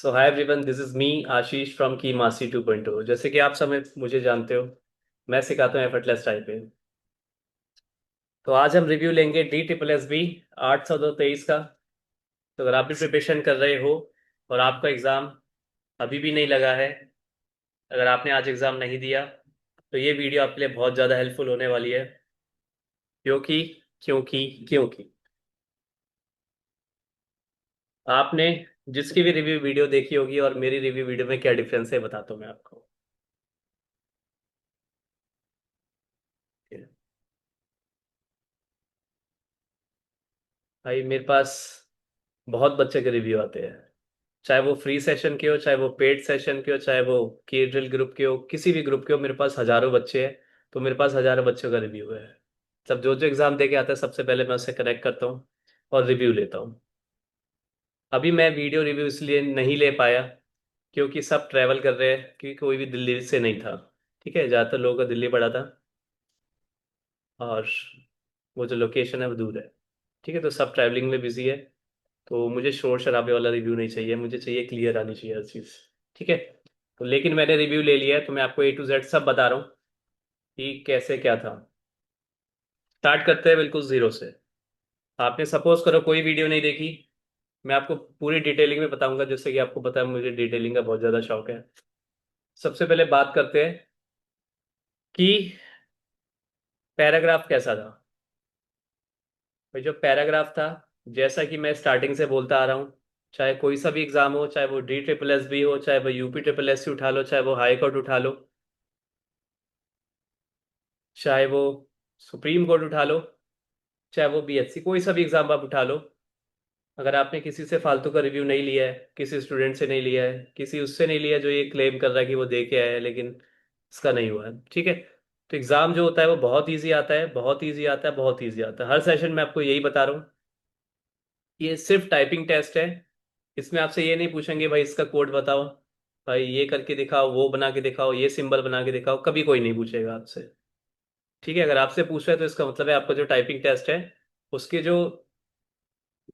So hi everyone, this is me Ashish from की मासी 2.0। जैसे कि आप सब मुझे जानते हो, मैं सिखाता हूँ एफर्टलेस टाइपिंग। तो आज हम रिव्यू लेंगे डी ट्रिपल एस बी 823 का। तो अगर आप भी प्रिपरेशन कर रहे हो और आपका एग्ज़ाम अभी भी नहीं लगा है, अगर आपने आज एग्ज़ाम नहीं दिया, तो ये वीडियो आपके लिए बहुत ज़्यादा हेल्पफुल होने वाली है। क्योंकि क्योंकि क्योंकि आपने जिसकी भी रिव्यू वीडियो देखी होगी और मेरी रिव्यू वीडियो में क्या डिफरेंस है बताता हूँ मैं आपको। भाई मेरे पास बहुत बच्चे के रिव्यू आते हैं, चाहे वो फ्री सेशन के हो, चाहे वो पेड सेशन के हो, चाहे वो के ड्रिल ग्रुप के हो, किसी भी ग्रुप के हो। मेरे पास हजारों बच्चे हैं, तो मेरे पास हजारों बच्चों का रिव्यू है। सब जो जो एग्जाम दे के आता है, सबसे पहले मैं उससे कनेक्ट करता हूँ और रिव्यू लेता हूँ। अभी मैं वीडियो रिव्यू इसलिए नहीं ले पाया क्योंकि सब ट्रैवल कर रहे हैं, क्योंकि कोई भी दिल्ली से नहीं था। ठीक है, ज़्यादातर लोगों का दिल्ली पड़ा था और वो जो लोकेशन है वो दूर है। ठीक है, तो सब ट्रैवलिंग में बिजी है। तो मुझे शोर शराबे वाला रिव्यू नहीं चाहिए, मुझे चाहिए क्लियर आनी चाहिए हर चीज़। ठीक है, तो लेकिन मैंने रिव्यू ले लिया है, तो मैं आपको ए टू जेड सब बता रहा हूँ कि कैसे क्या था। स्टार्ट करते हैं बिल्कुल जीरो से। आपने सपोज करो कोई वीडियो नहीं देखी, मैं आपको पूरी डिटेलिंग में बताऊंगा, जैसे कि आपको पता है मुझे डिटेलिंग का बहुत ज़्यादा शौक है। सबसे पहले बात करते हैं कि पैराग्राफ कैसा था। भाई जो पैराग्राफ था, जैसा कि मैं स्टार्टिंग से बोलता आ रहा हूँ, चाहे कोई सा भी एग्जाम हो, चाहे वो डी ट्रिपल एस बी हो, चाहे वो यूपी ट्रिपल एस सी उठा लो, चाहे वो हाई कोर्ट उठा लो, चाहे वो सुप्रीम कोर्ट उठा लो, चाहे वो बीएचसी, कोई सा भी एग्जाम आप उठा लो। अगर आपने किसी से फालतू का रिव्यू नहीं लिया है, किसी स्टूडेंट से नहीं लिया है, किसी उससे नहीं लिया जो ये क्लेम कर रहा है कि वो दे के आया है लेकिन इसका नहीं हुआ है, ठीक है, तो एग्जाम जो होता है वो बहुत इजी आता है, बहुत इजी आता है, बहुत इजी आता है। हर सेशन में आपको यही बता रहा हूँ, ये सिर्फ टाइपिंग टेस्ट है। इसमें आपसे ये नहीं पूछेंगे भाई इसका कोड बताओ, भाई ये करके दिखाओ, वो बना के दिखाओ, ये सिंबल बना के दिखाओ, कभी कोई नहीं पूछेगा आपसे। ठीक है, अगर आपसे पूछ रहे हैं तो इसका मतलब है आपका जो टाइपिंग टेस्ट है, उसके जो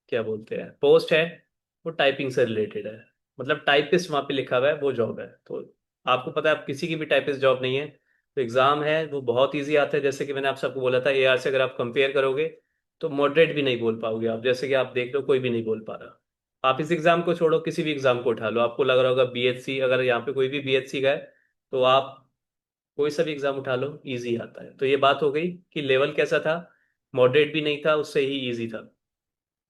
क्या बोलते हैं पोस्ट है, वो टाइपिंग से रिलेटेड है। मतलब टाइपिस्ट वहाँ पे लिखा हुआ है, वो जॉब है। तो आपको पता है आप किसी की भी टाइपिस्ट जॉब नहीं है, तो एग्जाम है वो बहुत इजी आता है। जैसे कि मैंने आप सबको बोला था, एआर से अगर आप कंपेयर करोगे तो मॉडरेट भी नहीं बोल पाओगे आप। जैसे कि आप देख लो कोई भी नहीं बोल पा रहा। आप इस एग्जाम को छोड़ो, किसी भी एग्जाम को उठा लो, आपको लग रहा होगा बीएचसी, अगर यहाँ पे कोई भी बीएचसी का है, तो आप कोई सा भी एग्जाम उठा लो इजी आता है। तो ये बात हो गई कि लेवल कैसा था, मॉडरेट भी नहीं था, उससे ही इजी था।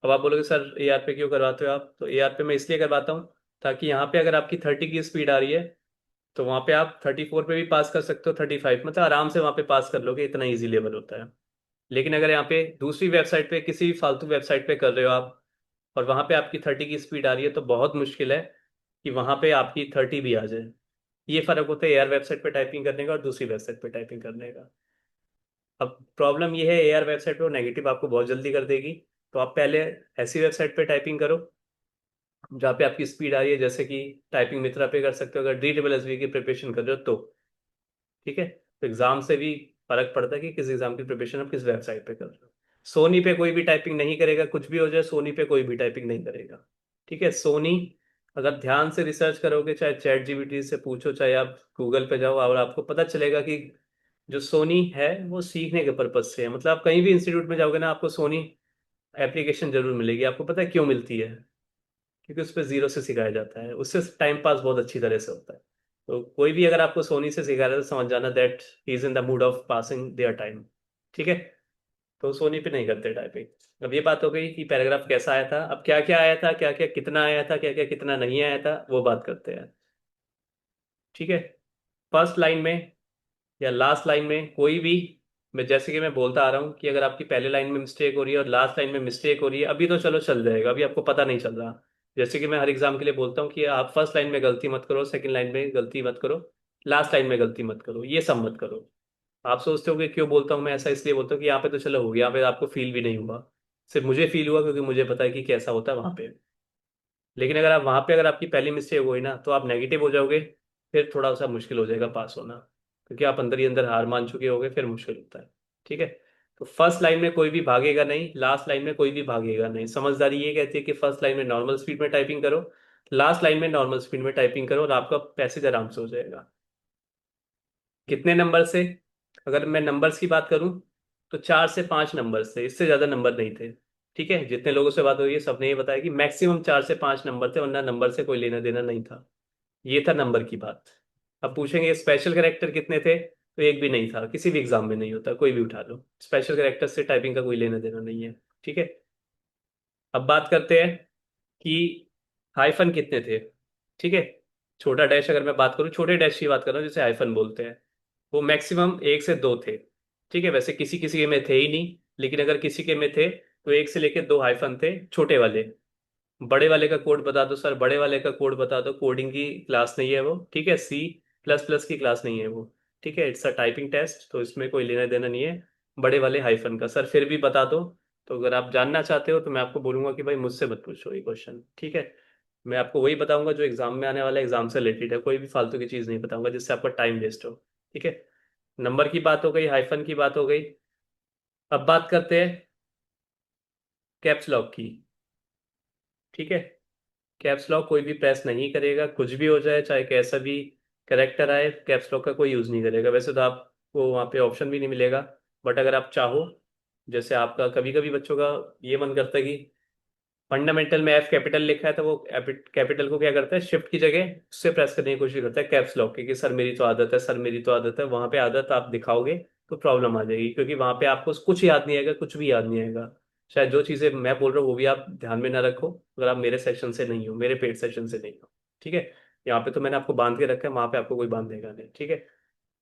अब आप बोलोगे सर एआर पे क्यों करवाते हो आप, तो एआर पे मैं इसलिए करवाता हूँ ताकि यहाँ पे अगर आपकी 30 की स्पीड आ रही है, तो वहाँ पे आप 34 पे भी पास कर सकते हो, 35 मतलब आराम से वहाँ पे पास कर लोगे, इतना इजी लेवल होता है। लेकिन अगर यहाँ पे दूसरी वेबसाइट पे, किसी भी फालतू वेबसाइट पे कर रहे हो आप, और वहाँ पे आपकी 30 की स्पीड आ रही है, तो बहुत मुश्किल है कि वहाँ पे आपकी 30 भी आ जाए। ये फर्क होता है एआर वेबसाइट पे टाइपिंग करने का और दूसरी वेबसाइट पे टाइपिंग करने का। अब प्रॉब्लम ये है, एआर वेबसाइट पे वो नेगेटिव आपको बहुत जल्दी कर देगी। तो आप पहले ऐसी वेबसाइट पे टाइपिंग करो जहाँ पे आपकी स्पीड आ रही है, जैसे कि टाइपिंग मित्रा पे कर सकते हो अगर डी डबल एस बी की प्रिपरेशन कर रहे हो तो। ठीक है, तो एग्जाम से भी फर्क पड़ता है कि किस एग्जाम की प्रिपरेशन आप किस वेबसाइट पे कर रहे हो। सोनी पे कोई भी टाइपिंग नहीं करेगा, कुछ भी हो जाए सोनी पे कोई भी टाइपिंग नहीं करेगा। ठीक है, सोनी अगर ध्यान से रिसर्च करोगे, चाहे चैट जीपीटी से पूछो, चाहे आप गूगल पे जाओ, और आपको पता चलेगा कि जो सोनी है वो सीखने के पर्पज से है। मतलब आप कहीं भी इंस्टीट्यूट में जाओगे ना, आपको सोनी एप्लीकेशन जरूर मिलेगी। आपको पता है क्यों मिलती है? क्योंकि उस पर जीरो से सिखाया जाता है, उससे टाइम पास बहुत अच्छी तरह से होता है। तो कोई भी अगर आपको सोनी से सिखा रहा है तो समझ जाना that he is in the mood off passing their time. ठीक है, तो सोनी पे नहीं करते टाइपिंग। अब ये बात हो गई कि पैराग्राफ कैसा आया था, अब क्या क्या आया था, क्या क्या कितना आया था, क्या क्या कितना नहीं आया था, वो बात करते हैं। ठीक है, फर्स्ट लाइन में या लास्ट लाइन में कोई भी, मैं जैसे कि मैं बोलता आ रहा हूँ कि अगर आपकी पहले लाइन में मिस्टेक हो रही है और लास्ट लाइन में मिस्टेक हो रही है, अभी तो चलो चल जाएगा, अभी आपको पता नहीं चल रहा। जैसे कि मैं हर एग्जाम के लिए बोलता हूँ कि आप फर्स्ट लाइन में गलती मत करो, सेकंड लाइन में गलती मत करो, लास्ट लाइन में गलती मत करो, ये सब मत करो। आप सोचते हो कि क्यों बोलता हूँ मैं ऐसा, इसलिए बोलता हूँ कि यहाँ पे तो चलो हो गया, यहाँ पे आपको फील भी नहीं हुआ। सिर्फ मुझे फील हुआ क्योंकि मुझे पता है कि कैसा होता है वहाँ पे। लेकिन अगर आप वहाँ पे, अगर आपकी पहली मिस्टेक हुई ना, तो आप नेगेटिव हो जाओगे, फिर थोड़ा सा मुश्किल हो जाएगा पास होना, क्योंकि आप अंदर ही अंदर हार मान चुके होगे, फिर मुश्किल होता है। ठीक है, तो फर्स्ट लाइन में कोई भी भागेगा नहीं, लास्ट लाइन में कोई भी भागेगा नहीं। समझदारी ये कहती है कि फर्स्ट लाइन में नॉर्मल स्पीड में टाइपिंग करो, लास्ट लाइन में नॉर्मल स्पीड में टाइपिंग करो और आपका पैसेज आराम से हो जाएगा। कितने नंबर से? अगर मैं नंबर्स की बात करूं तो 4 से 5 नंबर से, इससे ज्यादा नंबर नहीं थे। ठीक है, जितने लोगों से बात हुई है सबने ये बताया कि मैक्सिमम 4 से 5 नंबर थे, वरना नंबर से कोई लेना देना नहीं था। ये था नंबर की बात। अब पूछेंगे स्पेशल कैरेक्टर कितने थे, तो एक भी नहीं था। किसी भी एग्जाम में नहीं होता, कोई भी उठा लो, स्पेशल कैरेक्टर से टाइपिंग का कोई लेना देना नहीं है। ठीक है। अब बात करते हैं कि हाइफन कितने थे। ठीक है, छोटा डैश अगर मैं बात करूं, छोटे डैश की बात कर रहा हूं जिसे हाइफन बोलते हैं, वो मैक्सिमम 1 से 2 थे। ठीक है, वैसे किसी किसी के में थे ही नहीं, लेकिन अगर किसी के में थे तो 1 से लेके 2 हाइफन थे छोटे वाले। बड़े वाले का कोड बता दो सर, बड़े वाले का कोड बता दो। कोडिंग की क्लास नहीं है वो, ठीक है, C++ की क्लास नहीं है वो। ठीक है, इट्स अ टाइपिंग टेस्ट, तो इसमें कोई लेना देना नहीं है बड़े वाले हाइफन का। सर फिर भी बता दो। तो अगर आप जानना चाहते हो तो मैं आपको बोलूंगा कि भाई मुझसे मत पूछो ये क्वेश्चन। ठीक है, मैं आपको वही बताऊंगा जो एग्जाम में आने वाला एग्जाम से रिलेटेड है, कोई भी फालतू की चीज़ नहीं बताऊंगा जिससे आपका टाइम वेस्ट हो। ठीक है, नंबर की बात हो गई, हाइफन की बात हो गई। अब बात करते हैं कैप्स लॉक की। ठीक है, कैप्स लॉक कोई भी प्रेस नहीं करेगा, कुछ भी हो जाए, चाहे कैसा भी करेक्टर आए, कैप्स लॉक का कोई यूज़ नहीं करेगा। वैसे तो आपको वहाँ पे ऑप्शन भी नहीं मिलेगा, बट अगर आप चाहो, जैसे आपका कभी कभी बच्चों का ये मन करता है कि फंडामेंटल में F कैपिटल लिखा है तो वो कैपिटल को क्या करता है, शिफ्ट की जगह उससे प्रेस करने की कोशिश करता है कैप्स लॉक की, कि सर मेरी तो आदत है, सर मेरी तो आदत है। वहां पे आदत आप दिखाओगे तो प्रॉब्लम आ जाएगी, क्योंकि वहां पे आपको कुछ याद नहीं आएगा, कुछ भी याद नहीं आएगा। शायद जो चीजें मैं बोल रहा हूँ वो भी आप ध्यान में ना रखो, अगर आप मेरे सेशन से नहीं हो, मेरे पेड सेशन से नहीं हो। ठीक है, यहाँ पे तो मैंने आपको बांध के रखा है, वहां पे आपको कोई बांधेगा नहीं। ठीक है,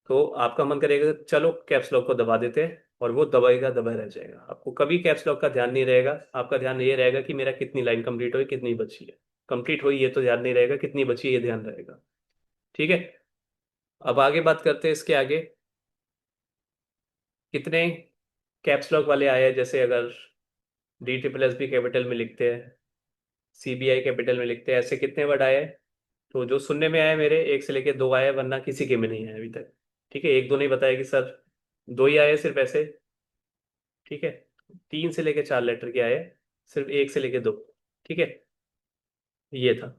तो आपका मन करेगा चलो कैप्स लॉक को दबा देते हैं, और वो दबाएगा दबा रह जाएगा, आपको कभी कैप्स लॉक का ध्यान नहीं रहेगा। आपका ध्यान ये रहेगा कि मेरा कितनी लाइन कंप्लीट हुई, कितनी बची है। कंप्लीट हुई ये तो ध्यान नहीं रहेगा, कितनी बची है ये ध्यान रहेगा। ठीक है, अब आगे बात करते हैं इसके आगे। कितने कैप्स लॉक वाले आए हैं, जैसे अगर D SSS भी कैपिटल में लिखते हैं, CBI कैपिटल में लिखते हैं, ऐसे कितने वर्ड आए हैं? तो जो सुनने में आए मेरे 1 से लेके 2 आए, वरना किसी के में नहीं आए अभी तक। ठीक है, 1 2 नहीं बताया कि सर 2 ही आए सिर्फ ऐसे। ठीक है, 3 से लेके 4 लेटर के आए, सिर्फ 1 से लेके 2। ठीक है, ये था।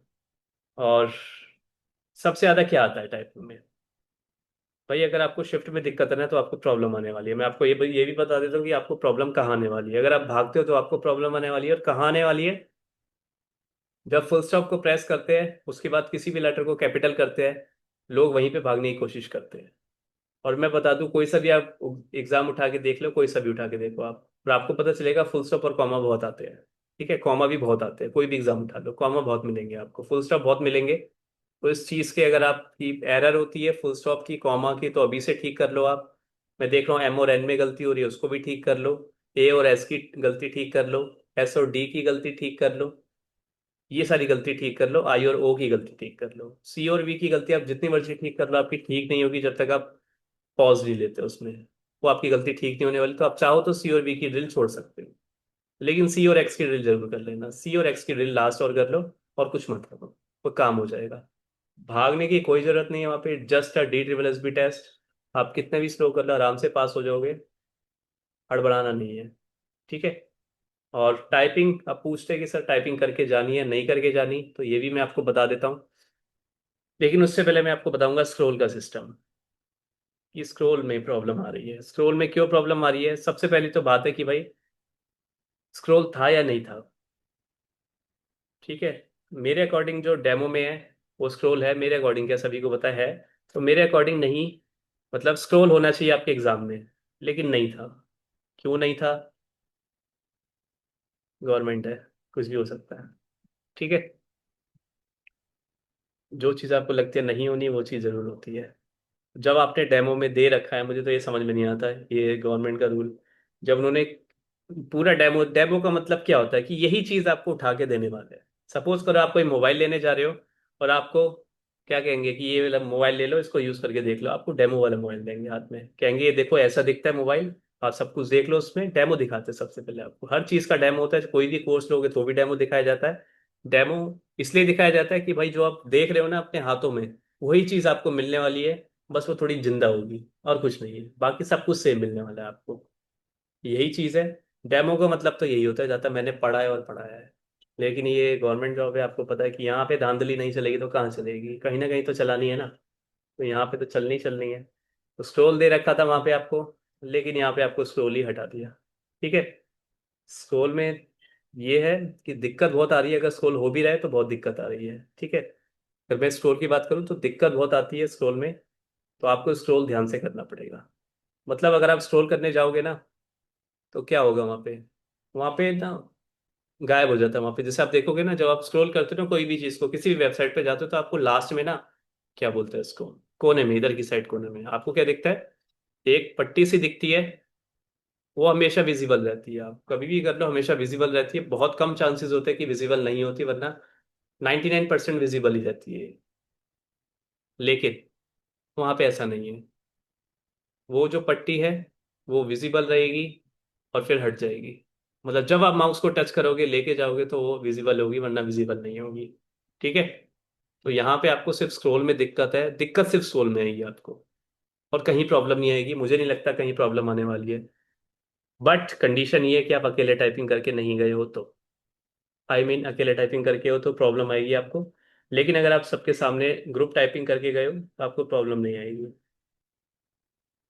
और सबसे ज्यादा क्या आता है टाइपिंग में? भाई अगर आपको शिफ्ट में दिक्कत है ना तो आपको प्रॉब्लम आने वाली है। मैं आपको ये भी बता देता हूँ कि आपको प्रॉब्लम कहाँ आने वाली है। अगर आप भागते हो तो आपको प्रॉब्लम आने वाली है, और कहाँ आने वाली है? जब फुल स्टॉप को प्रेस करते हैं उसके बाद किसी भी लेटर को कैपिटल करते हैं, लोग वहीं पे भागने की कोशिश करते हैं। और मैं बता दूं, कोई सा भी आप एग्जाम उठा के देख लो, कोई सा भी उठा के देखो आप, और आपको पता चलेगा फुल स्टॉप और कॉमा बहुत आते हैं। ठीक है, कॉमा भी बहुत आते हैं, कोई भी एग्जाम उठा लो कॉमा बहुत मिलेंगे आपको, फुल स्टॉप बहुत मिलेंगे। तो इस चीज़ के अगर आपकी एरर होती है फुल स्टॉप की कॉमा की, तो अभी से ठीक कर लो आप। मैं देख रहा हूँ M और N में गलती हो रही है, उसको भी ठीक कर लो। A और S की गलती ठीक कर लो। S और D की गलती ठीक कर लो। ये सारी गलती ठीक कर लो। I और O की गलती ठीक कर लो। C और V की गलती आप जितनी मर्जी ठीक कर लो, आपकी ठीक नहीं होगी जब तक आप पॉज नहीं लेते उसमें। वो आपकी गलती ठीक नहीं होने वाली। तो आप चाहो तो C और V की ड्रिल छोड़ सकते हो, लेकिन C और X की ड्रिल जरूर कर लेना। C और X की ड्रिल लास्ट और कर लो, और कुछ मत करो, वो काम हो जाएगा। भागने की कोई जरूरत नहीं है वहां पे, just a D SSS test. आप कितने भी स्लो कर लो आराम से पास हो जाओगे, हड़बड़ाना नहीं है। ठीक है, और टाइपिंग आप पूछते हैं कि सर टाइपिंग करके जानी है नहीं करके जानी, तो ये भी मैं आपको बता देता हूँ। लेकिन उससे पहले मैं आपको बताऊंगा स्क्रोल का सिस्टम, कि स्क्रोल में प्रॉब्लम आ रही है। स्क्रोल में क्यों प्रॉब्लम आ रही है? सबसे पहली तो बात है कि भाई स्क्रोल था या नहीं था। ठीक है, मेरे अकॉर्डिंग जो डेमो में है वो स्क्रोल है, मेरे अकॉर्डिंग, क्या सभी को पता है? तो मेरे अकॉर्डिंग नहीं, मतलब स्क्रोल होना चाहिए आपके एग्जाम में, लेकिन नहीं था। क्यों नहीं था? गवर्नमेंट है, कुछ भी हो सकता है। ठीक है, जो चीज़ आपको लगती है नहीं होनी, वो चीज़ जरूर होती है। जब आपने डेमो में दे रखा है, मुझे तो ये समझ में नहीं आता है ये गवर्नमेंट का रूल। जब उन्होंने पूरा डेमो, डेमो का मतलब क्या होता है कि यही चीज आपको उठा के देने वाले हैं। सपोज करो आप कोई मोबाइल लेने जा रहे हो, और आपको क्या कहेंगे कि ये वाला मोबाइल ले लो, इसको यूज करके देख लो। आपको डेमो वाला मोबाइल देंगे हाथ में, कहेंगे ये देखो ऐसा दिखता है मोबाइल, आप सब कुछ देख लो। उसमें डेमो दिखाते हैं सबसे पहले आपको, हर चीज का डेमो होता है। कोई भी कोर्स लोगे तो भी डेमो दिखाया जाता है। डेमो इसलिए दिखाया जाता है कि भाई जो आप देख रहे हो ना अपने हाथों में, वही चीज आपको मिलने वाली है। बस वो थोड़ी जिंदा होगी, और कुछ नहीं है, बाकी सब कुछ सेम मिलने वाला है आपको। यही चीज है, डेमो का मतलब तो यही होता है, जहाँ तक मैंने पढ़ा है और पढ़ाया है। लेकिन ये गवर्नमेंट जॉब है, आपको पता है कि यहाँ पे धांधली नहीं चलेगी तो कहाँ चलेगी, कहीं ना कहीं तो चलानी है ना। तो यहाँ पे तो चलनी चलनी है। तो स्क्रोल दे रखा था वहाँ पे आपको, लेकिन यहाँ पे आपको स्क्रोल ही हटा दिया। ठीक है। स्क्रोल में ये है कि दिक्कत बहुत आ रही है, अगर स्क्रोल हो भी रहा है तो बहुत दिक्कत आ रही है। ठीक है। अगर मैं स्क्रोल की बात करूँ तो दिक्कत बहुत आती है स्क्रोल में। तो आपको स्क्रोल ध्यान से करना पड़ेगा। मतलब अगर आप स्क्रॉल करने जाओगे ना, तो क्या होगा वहाँ पे ना गायब हो जाता है। वहाँ पे जैसे आप देखोगे ना, जब आप स्क्रॉल करते हो ना कोई भी चीज़ को, किसी भी वेबसाइट पे जाते हो, तो आपको लास्ट में ना, क्या बोलते हैं इसको, कोने में, इधर की साइड कोने में आपको क्या दिखता है, एक पट्टी सी दिखती है। वो हमेशा विजिबल रहती है, आप कभी भी कर लो हमेशा विजिबल रहती है। बहुत कम चांसेस होते हैं कि विजिबल नहीं होती, वरना 99% विजिबल ही रहती है। लेकिन वहाँ पे ऐसा नहीं है। वो जो पट्टी है वो विजिबल रहेगी और फिर हट जाएगी। मतलब जब आप माउस को टच करोगे, लेके जाओगे, तो वो विजिबल होगी, वरना विजिबल नहीं होगी। ठीक है। तो यहाँ पे आपको सिर्फ स्क्रॉल में दिक्कत है, दिक्कत सिर्फ स्क्रॉल में आएगी आपको, और कहीं प्रॉब्लम नहीं आएगी। मुझे नहीं लगता कहीं प्रॉब्लम आने वाली है। बट कंडीशन ये है कि आप अकेले टाइपिंग करके नहीं गए हो तो, अकेले टाइपिंग करके हो तो प्रॉब्लम आएगी आपको। लेकिन अगर आप सबके सामने ग्रुप टाइपिंग करके गए हो तो आपको प्रॉब्लम नहीं आएगी।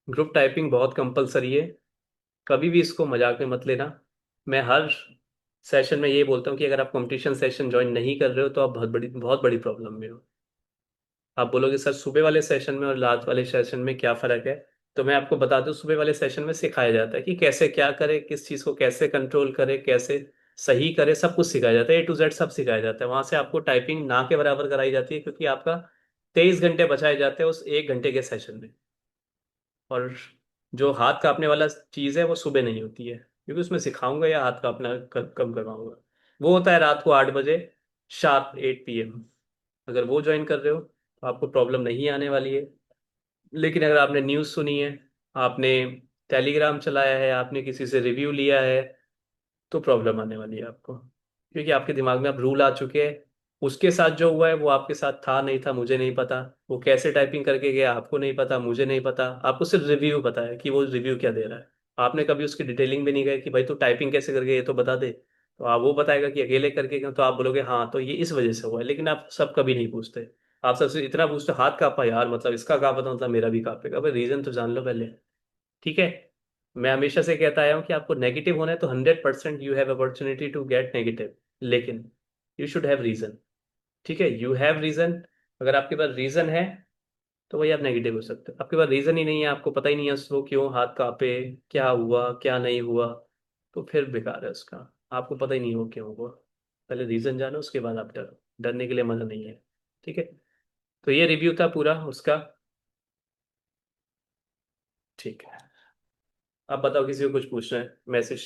ग्रुप टाइपिंग बहुत कंपलसरी है। कभी भी इसको मजाक में मत लेना। मैं हर सेशन में ये बोलता हूँ कि अगर आप कंपटीशन सेशन ज्वाइन नहीं कर रहे हो तो आप बहुत बड़ी प्रॉब्लम में हो। आप बोलोगे सर सुबह वाले सेशन में और रात वाले सेशन में क्या फ़र्क है। तो मैं आपको बता दूं, सुबह वाले सेशन में सिखाया जाता है कि कैसे क्या करे, किस चीज़ को कैसे कंट्रोल करे, कैसे सही करे, सब कुछ सिखाया जाता है, A to Z सब सिखाया जाता है। वहां से आपको टाइपिंग ना के बराबर कराई जाती है, क्योंकि आपका 23 घंटे बचाए जाते हैं उस 1 घंटे के सेशन में। और जो हाथ कांपने वाला चीज़ है वो सुबह नहीं होती है, क्योंकि उसमें सिखाऊंगा या हाथ कांपना कम करवाऊंगा। वो होता है रात को 8 बजे, शार्प 8 PM। अगर वो ज्वाइन कर रहे हो तो आपको प्रॉब्लम नहीं आने वाली है। लेकिन अगर आपने न्यूज़ सुनी है, आपने टेलीग्राम चलाया है, आपने किसी से रिव्यू लिया है, तो प्रॉब्लम आने वाली है आपको, क्योंकि आपके दिमाग में अब रूल आ चुके हैं। उसके साथ जो हुआ है वो आपके साथ था नहीं था मुझे नहीं पता, वो कैसे टाइपिंग करके गया आपको नहीं पता, मुझे नहीं पता। आपको सिर्फ रिव्यू पता है कि वो रिव्यू क्या दे रहा है। आपने कभी उसकी डिटेलिंग भी नहीं गए कि भाई तू टाइपिंग कैसे करके ये तो बता दे। तो आप वो बताएगा कि अकेले करके गए, तो आप बोलोगे हाँ तो ये इस वजह से हुआ है। लेकिन आप सब कभी नहीं पूछते। आप सबसे इतना पूछते हाथ कांपा यार, मतलब इसका क्या पता, मतलब मेरा भी कांपेगा। भाई रीजन तो जान लो पहले। ठीक है। मैं हमेशा से कहता आया हूँ कि आपको नेगेटिव होना है तो 100% you have opportunity to get negative, लेकिन यू शुड हैव रीजन। ठीक है, यू हैव रीजन। अगर आपके पास रीजन है तो वही आप नेगेटिव हो सकते हो। आपके पास रीजन ही नहीं है, आपको पता ही नहीं है उसको क्यों हाथ कांपे, क्या हुआ क्या नहीं हुआ, तो फिर बेकार है उसका। आपको पता ही नहीं हो क्यों हुआ। पहले रीजन जानो, उसके बाद आप डरो। डरने के लिए मजा नहीं है। ठीक है। तो ये रिव्यू था पूरा उसका। ठीक है। आप बताओ, किसी को कुछ पूछना है मैसेज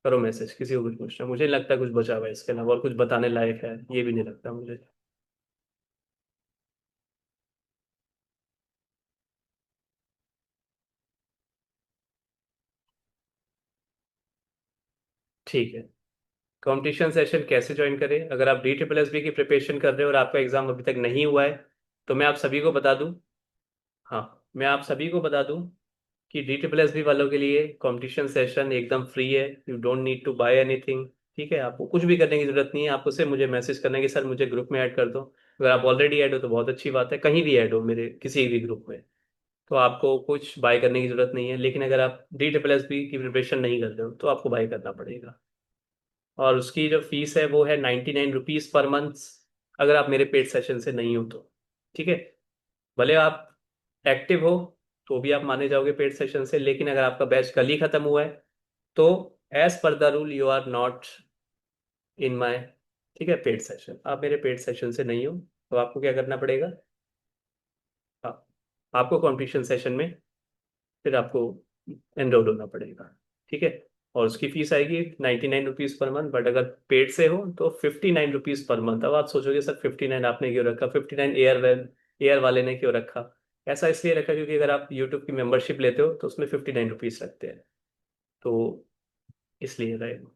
करो, मैसेज किसी को कुछ पूछना है। मुझे नहीं लगता कुछ बचा हुआ है इसके अलावा, और कुछ बताने लायक है ये भी नहीं लगता मुझे। ठीक है। कंपटीशन सेशन कैसे ज्वाइन करें, अगर आप DSSB की प्रिपरेशन कर रहे हो और आपका एग्जाम अभी तक नहीं हुआ है, तो मैं आप सभी को बता दूं। हाँ, मैं आप सभी को बता दूं कि DSSB वालों के लिए कंपटीशन सेशन एकदम फ्री है। You don't need to buy anything. ठीक है, आपको कुछ भी करने की जरूरत नहीं है। आपको सिर्फ मुझे मैसेज करना है कि सर मुझे ग्रुप में ऐड कर दो। अगर आप ऑलरेडी ऐड हो तो बहुत अच्छी बात है, कहीं भी ऐड हो मेरे किसी भी ग्रुप में, तो आपको कुछ बाय करने की जरूरत नहीं है। लेकिन अगर आप DSSB की प्रिपरेशन नहीं कर रहे हो तो आपको बाय करना पड़ेगा। और उसकी जो फीस है वो है 99 रुपीज़ पर मंथ, अगर आप मेरे पेड सेशन से नहीं हो तो। ठीक है। भले आप एक्टिव हो तो भी आप माने जाओगे पेड सेशन से, लेकिन अगर आपका बैच कल ही खत्म हुआ है तो as per the rule you are not in my, ठीक है, पेड सेशन। आप मेरे पेड सेशन से नहीं हो तो आपको क्या करना पड़ेगा। हाँ, आपको कंपटीशन सेशन में फिर आपको एनरोल होना पड़ेगा। ठीक है। और उसकी फीस आएगी 99 रुपीज़ पर मंथ, बट अगर पेड से हो तो 59 रुपीज़ पर मंथ। अब आप सोचोगे सर 59 आपने क्यों रखा, 59 एयर वाले ने क्यों रखा। ऐसा इसलिए रखा क्योंकि अगर आप यूट्यूब की मेंबरशिप लेते हो तो उसमें 59 रुपीज़ लगते हैं। तो इसलिए रहेगा।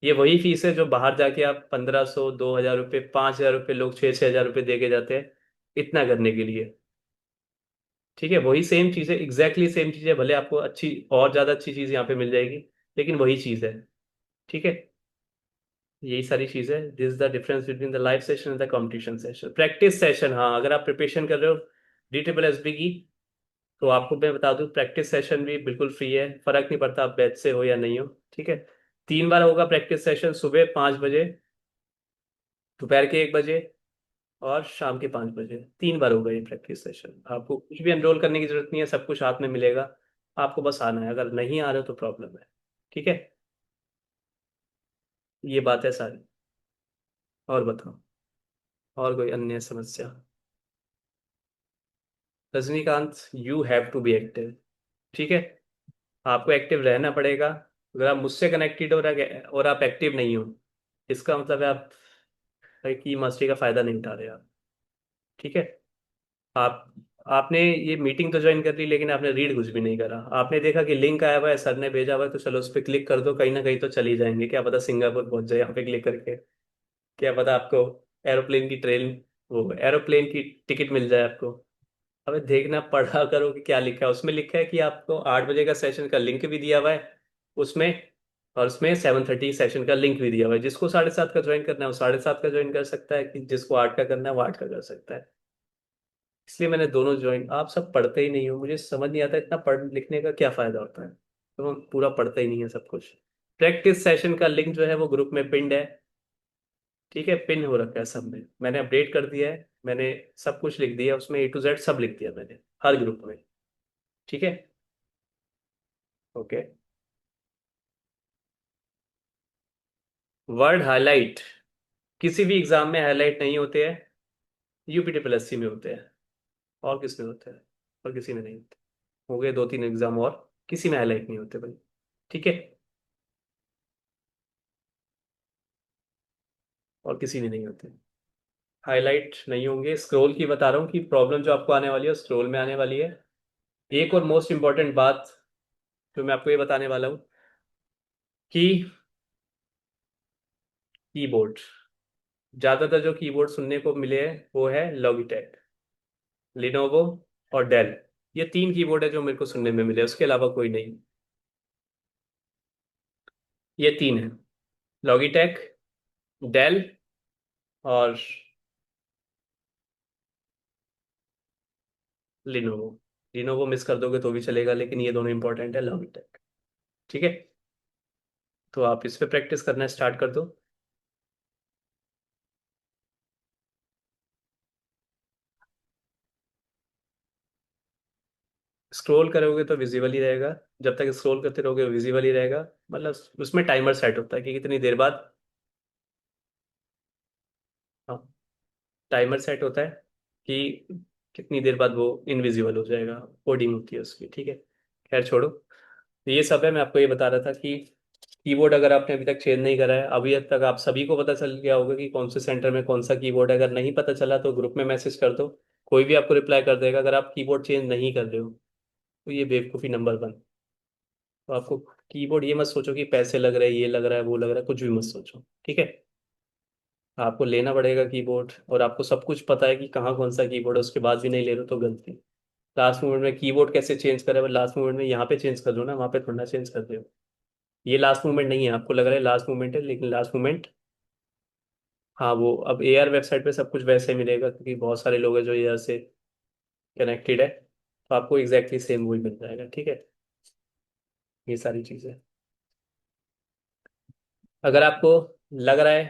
ये वही फीस है जो बाहर जाके आप 1500 2000 रुपये 5000 रुपये, लोग 6-6 हजार रुपये दे के जाते हैं इतना करने के लिए। ठीक है, वही सेम चीज़ है, एग्जैक्टली सेम चीज़ है। भले आपको अच्छी और ज़्यादा अच्छी चीज़ यहाँ पे मिल जाएगी, लेकिन वही चीज़ है। ठीक है। यही सारी चीजें, this the difference between the live session and the competition session. Practice session, हाँ अगर आप प्रिपरेशन कर रहे हो DSSB की, तो आपको मैं बता दूं प्रैक्टिस सेशन भी बिल्कुल फ्री है, फर्क नहीं पड़ता आप बैच से हो या नहीं हो। ठीक है, 3 बार होगा प्रैक्टिस सेशन, सुबह 5 बजे, दोपहर के 1 बजे, और शाम के 5 बजे। 3 बार होगा ये प्रैक्टिस सेशन। आपको कुछ भी एनरोल करने की जरूरत नहीं है, सब कुछ हाथ में मिलेगा, आपको बस आना है। अगर नहीं आ रहे हो तो प्रॉब्लम है। ठीक है, ये बात है सारी। और बताओ, और कोई अन्य समस्या? Rajinikanth, you have to be active. ठीक है, आपको एक्टिव रहना पड़ेगा। अगर आप मुझसे कनेक्टेड हो रहा और आप एक्टिव नहीं हो, इसका मतलब है आप की मास्टरी का फायदा नहीं उठा रहे आप। ठीक है, आप आपने ये मीटिंग तो ज्वाइन कर ली, लेकिन आपने रीड कुछ भी नहीं करा। आपने देखा कि लिंक आया हुआ है, सर ने भेजा हुआ है, तो चलो उस पर क्लिक कर दो, कहीं ना कहीं तो चली जाएंगे, क्या पता सिंगापुर पहुंच जाए यहाँ पे क्लिक करके। क्या पता आपको एरोप्लेन की ट्रेन, वो एरोप्लेन की टिकट मिल जाए आपको। अबे देखना पढ़ा करो कि क्या लिखा है उसमें। लिखा है कि आपको 8 बजे का सेशन का लिंक भी दिया हुआ है उसमें, और उसमें 7:30 सेशन का लिंक भी दिया हुआ है। जिसको 7:30 का ज्वाइन करना है वो 7:30 का ज्वाइन कर सकता है, कि जिसको 8 का करना है वो 8 का कर सकता है। इसलिए मैंने दोनों ज्वाइन। आप सब पढ़ते ही नहीं हो, मुझे समझ नहीं आता इतना पढ़ लिखने का क्या फायदा होता है, तो हम पूरा पढ़ते ही नहीं है सब कुछ। प्रैक्टिस सेशन का लिंक जो है वो ग्रुप में पिंड है। ठीक है, पिन हो रखा है सब में, मैंने अपडेट कर दिया है, मैंने सब कुछ लिख दिया उसमें, A to Z सब लिख दिया मैंने हर ग्रुप में। ठीक है, ओके। वर्ड हाईलाइट किसी भी एग्जाम में हाईलाइट नहीं होते हैं, UPTSC में होते हैं, और किस में होते हैं? और किसी में नहीं होते। हो गए 2-3 एग्जाम, और किसी में हाईलाइट नहीं होते भाई। ठीक है, और किसी में नहीं होते, हाईलाइट नहीं होंगे। स्क्रॉल की बता रहा हूँ कि प्रॉब्लम जो आपको आने वाली है स्क्रॉल में आने वाली है। एक और मोस्ट इंपॉर्टेंट बात जो मैं आपको ये बताने वाला हूँ, कि कीबोर्ड, ज्यादातर जो कीबोर्ड सुनने को मिले हैं वो है लॉगिटेक, लिनोवो और डेल। ये 3 कीबोर्ड है जो मेरे को सुनने में मिले, उसके अलावा कोई नहीं। ये 3 है, लॉगिटेक, डेल, और लिनोवो। लिनोवो मिस कर दोगे तो भी चलेगा, लेकिन ये दोनों इंपॉर्टेंट है, लॉगिटेक। ठीक है, तो आप इस पे प्रैक्टिस करना स्टार्ट कर दो। स्क्रॉल करोगे तो विजिबल ही रहेगा, जब तक स्क्रॉल करते रहोगे विजिबल ही रहेगा। मतलब उसमें टाइमर सेट होता है कि कितनी देर बाद, हाँ टाइमर सेट होता है कि कितनी देर बाद वो इनविजिबल हो जाएगा, कोडिंग होती है उसकी। ठीक है, खैर छोड़ो। तो ये सब है, मैं आपको ये बता रहा था कि कीबोर्ड अगर आपने अभी तक चेंज नहीं करा है, अभी तक आप सभी को पता चल गया होगा कि कौन से सेंटर में कौन सा कीबोर्ड है। अगर नहीं पता चला तो ग्रुप में मैसेज कर दो, कोई भी आपको रिप्लाई कर देगा। अगर आप कीबोर्ड चेंज नहीं कर रहे हो तो ये बेवकूफ़ी नंबर 1। तो आपको कीबोर्ड, ये मत सोचो कि पैसे लग रहे हैं, ये लग रहा है, वो लग रहा है, कुछ भी मत सोचो। ठीक है, आपको लेना पड़ेगा कीबोर्ड, और आपको सब कुछ पता है कि कहाँ कौन सा कीबोर्ड है, उसके बाद भी नहीं ले रहे हो तो गलती। लास्ट मोमेंट में कीबोर्ड कैसे चेंज करे, लास्ट मोमेंट में यहाँ पे चेंज कर दो ना, वहाँ पे थोड़ा चेंज कर दो। ये लास्ट मोमेंट नहीं है, आपको लग रहा है लास्ट मोमेंट है, लेकिन लास्ट मोमेंट, हाँ वो अब AR वेबसाइट पे सब कुछ वैसे ही मिलेगा, क्योंकि बहुत सारे लोग हैं जो AR से कनेक्टेड है, तो आपको एग्जैक्टली सेम वही मिल जाएगा। ठीक है, ये सारी चीज़ें। अगर आपको लग रहा है